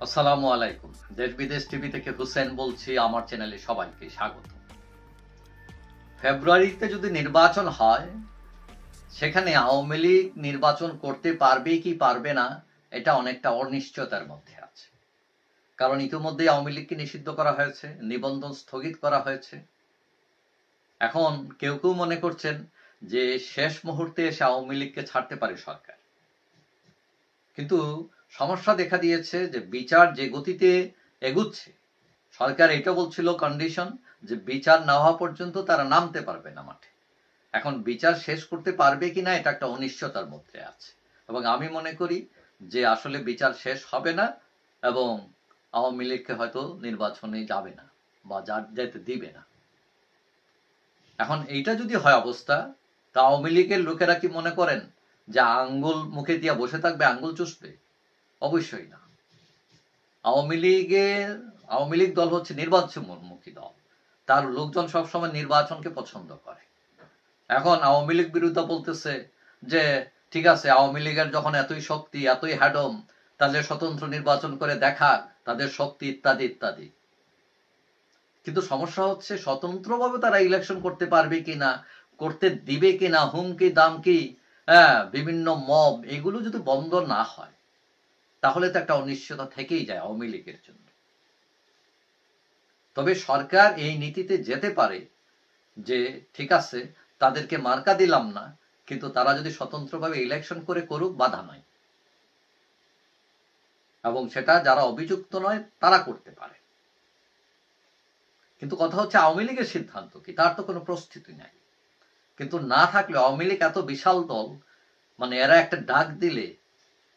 আসসালামু আলাইকুম। দেশ বিদেশ টিভি থেকে হুসেন বলছি। আমার চ্যানেলে সবাইকে স্বাগত। ফেব্রুয়ারিতে যদি নির্বাচন হয়, সেখানে আওয়ামী লীগ নির্বাচন করতে পারবে কি পারবে না, এটা অনেকটা অনিশ্চয়তার মধ্যে আছে। কারণ ইতিমধ্যে আওয়ামী লীগকে নিষিদ্ধ করা হয়েছে, নিবন্ধন স্থগিত করা হয়েছে। এখন কেউ কেউ মনে করছেন যে শেষ মুহূর্তে এসে আওয়ামী লীগকে ছাড়তে পারে সরকার। কিন্তু সমস্যা দেখা দিয়েছে যে বিচার যে গতিতে এগুচ্ছে, সরকার এটা বলছিল কন্ডিশন যে বিচার না হওয়া পর্যন্ত তারা নামতে পারবে না মাঠে। এখন বিচার শেষ করতে পারবে কিনা এটা একটা অনিশ্চয়তার মধ্যে আছে, এবং আমি মনে করি যে আসলে বিচার শেষ হবে না এবং আওয়ামী লীগকে হয়তো নির্বাচনে যাবে না বা যেতে দিবে না। এখন এইটা যদি হয় অবস্থা, তা আওয়ামী লীগের লোকেরা কি মনে করেন যে আঙ্গুল মুখে দিয়া বসে থাকবে, আঙ্গুল চুষবে? অবশ্যই না। আওয়ামী লীগ দল হচ্ছে নির্বাচনমুখী দল। তার লোকজন সবসময় নির্বাচনকে পছন্দ করে। এখন আওয়ামী লীগ বিরুদ্ধে বলতেছে যে ঠিক আছে, আওয়ামী লীগের যখন এতই শক্তি, এতই হ্যাডম, তাদের স্বতন্ত্র নির্বাচন করে দেখা তাদের শক্তি ইত্যাদি ইত্যাদি। কিন্তু সমস্যা হচ্ছে স্বতন্ত্রভাবে তারা ইলেকশন করতে পারবে কিনা, করতে দিবে কিনা, হুমকি দামকি, বিভিন্ন মব, এগুলো যদি বন্ধ না হয়, তাহলে তো একটা অনিশ্চয়তা থেকেই যায় আওয়ামী লীগের জন্য। তবে সরকার এই নীতিতে যেতে পারে যে ঠিক আছে, তাদেরকে মার্কা দিলাম না, কিন্তু তারা যদি স্বতন্ত্রভাবে ইলেকশন করে করুক, বাধা নাই, এবং সেটা যারা অভিযুক্ত নয় তারা করতে পারে। কিন্তু কথা হচ্ছে আওয়ামী লীগের সিদ্ধান্ত কি, তার তো কোনো প্রস্তুতি নাই। কিন্তু না থাকলে আওয়ামী লীগ এত বিশাল দল, মানে এরা একটা ডাক দিলে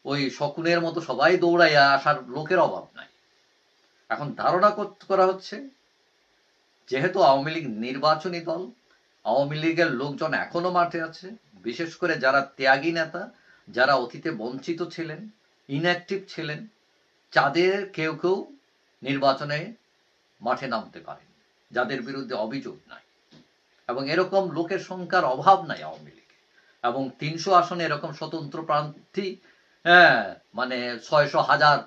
ওই শকুনের মতো সবাই দৌড়াইয়া আসার লোকের অভাব নাই। এখন ধারণা করা হচ্ছে যেহেতু আওয়ামী লীগ নির্বাচনী দল, আওয়ামী লীগের লোকজন এখনো মাঠে আছে, বিশেষ করে যারা ত্যাগী নেতা, যারা অতীতে বঞ্চিত ছিলেন, ইনঅ্যাক্টিভ ছিলেন, যাদের কেউ কেউ নির্বাচনে মাঠে নামতে পারেন, যাদের বিরুদ্ধে অভিযোগ নাই। এবং এরকম লোকের সংখ্যার অভাব নাই আওয়ামী লীগে। এবং ৩০০ আসনে এরকম স্বতন্ত্র প্রার্থী মানে ৬০০,০০০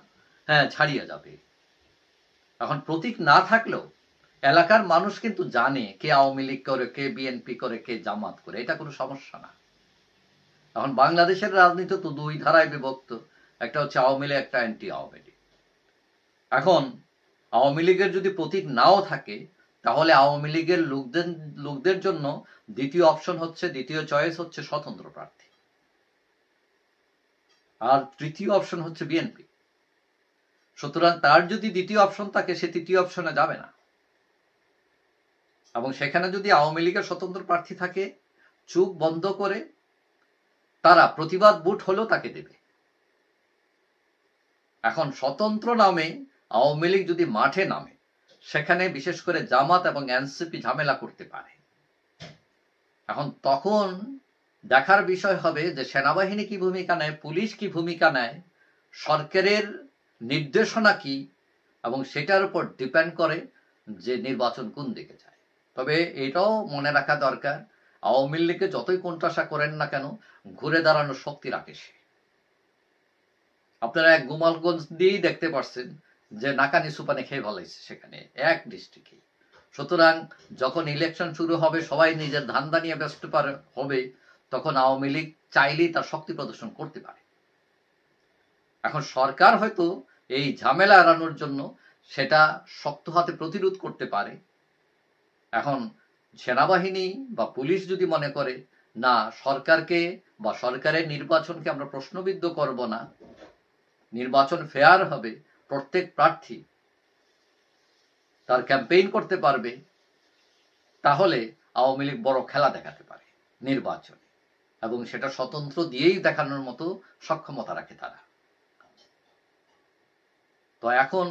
ছাড়িয়ে যাবে। এখন প্রতীক না থাকলেও এলাকার মানুষ কিন্তু জানে কে আওয়ামী লীগ করে, কে বিএনপি করে, কে জামাত করে, এটা কোনো সমস্যা না। এখন বাংলাদেশের রাজনীতি তো দুই ধারায় বিভক্ত, একটা হচ্ছে আওয়ামী লীগ, একটা অ্যান্টি আওয়ামী লীগ। এখন আওয়ামী লীগের যদি প্রতীক নাও থাকে, তাহলে আওয়ামী লীগের লোকদের জন্য দ্বিতীয় চয়েস হচ্ছে স্বতন্ত্র প্রার্থী, আর তৃতীয় অপশন হচ্ছে বিএনপি। সুতরাং তার যদি দ্বিতীয় অপশন থাকে, সে তৃতীয় অপশনে যাবে না। এবং সেখানে যদি আওয়ামী লীগের স্বতন্ত্র প্রার্থী থাকে, চুপ বন্ধ করে তারা প্রতিবাদ ভোট হলেও তাকে দেবে। এখন স্বতন্ত্র নামে আওয়ামী লীগ যদি মাঠে নামে, সেখানে বিশেষ করে জামাত এবং এনসিপি ঝামেলা করতে পারে। এখন তখন দেখার বিষয় হবে যে সেনাবাহিনী কি ভূমিকা নেয়, পুলিশ কি ভূমিকা নেয়, সরকারের নির্দেশনা কি, এবং সেটার উপর ডিপেন্ড করে যে নির্বাচন কোন দিকে যায়। তবে এটাও মনে রাখা দরকার, আওয়ামী লীগকে যতই কোণঠাসা করেন না কেন, ঘুরে দাঁড়ানোর শক্তি রাখে সে। আপনারা এক গোমালগঞ্জ দিয়েই দেখতে পারছেন যে নাকানি সুপানি খেয়ে ফেলাইছে সেখানে এক ডিস্ট্রিক্টে। সুতরাং যখন ইলেকশন শুরু হবে, সবাই নিজের ধান্দা নিয়ে ব্যস্ত হবে, তখন আওয়ামী লীগ চাইলেই তার শক্তি প্রদর্শন করতে পারে। এখন সরকার হয়তো এই ঝামেলা এড়ানোর জন্য সেটা শক্ত হাতে প্রতিরোধ করতে পারে। এখন সেনাবাহিনী বা পুলিশ যদি মনে করে না, সরকারকে বা সরকারের নির্বাচনকে আমরা প্রশ্নবিদ্ধ করব না, নির্বাচন ফেয়ার হবে, প্রত্যেক প্রার্থী তার ক্যাম্পেইন করতে পারবে, তাহলে আওয়ামী লীগ বড় খেলা দেখাতে পারে নির্বাচনে, এবং সেটা স্বতন্ত্র দিয়েই দেখানোর মতো সক্ষমতা রাখে তারা। তো এখন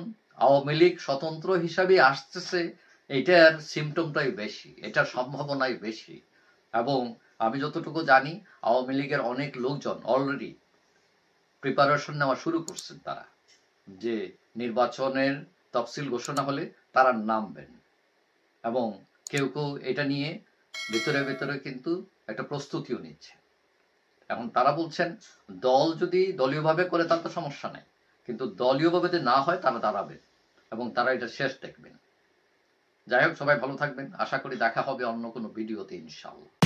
আওয়ামী লীগ স্বতন্ত্র হিসাবে আসতেছে, এটার সিমটমটাই বেশি, এটার সম্ভাবনাই বেশি। এবং আমি যতটুকু জানি, আওয়ামী লীগের অনেক লোকজন অলরেডি প্রিপারেশন নেওয়া শুরু করছেন, তারা যে নির্বাচনের তফসিল ঘোষণা হলে তারা নামবেন, এবং কেউ কেউ এটা নিয়ে ভেতরে ভেতরে কিন্তু একটা প্রস্তুতিও নিচ্ছে। এখন তারা বলছেন দল যদি দলীয়ভাবে করে তার তো সমস্যা নেই, কিন্তু দলীয়ভাবে যদি না হয় তারা দাঁড়াবে এবং তারা এটা শেষ দেখবেন। যাই হোক, সবাই ভালো থাকবেন। আশা করি দেখা হবে অন্য কোনো ভিডিওতে ইনশাআল্লাহ।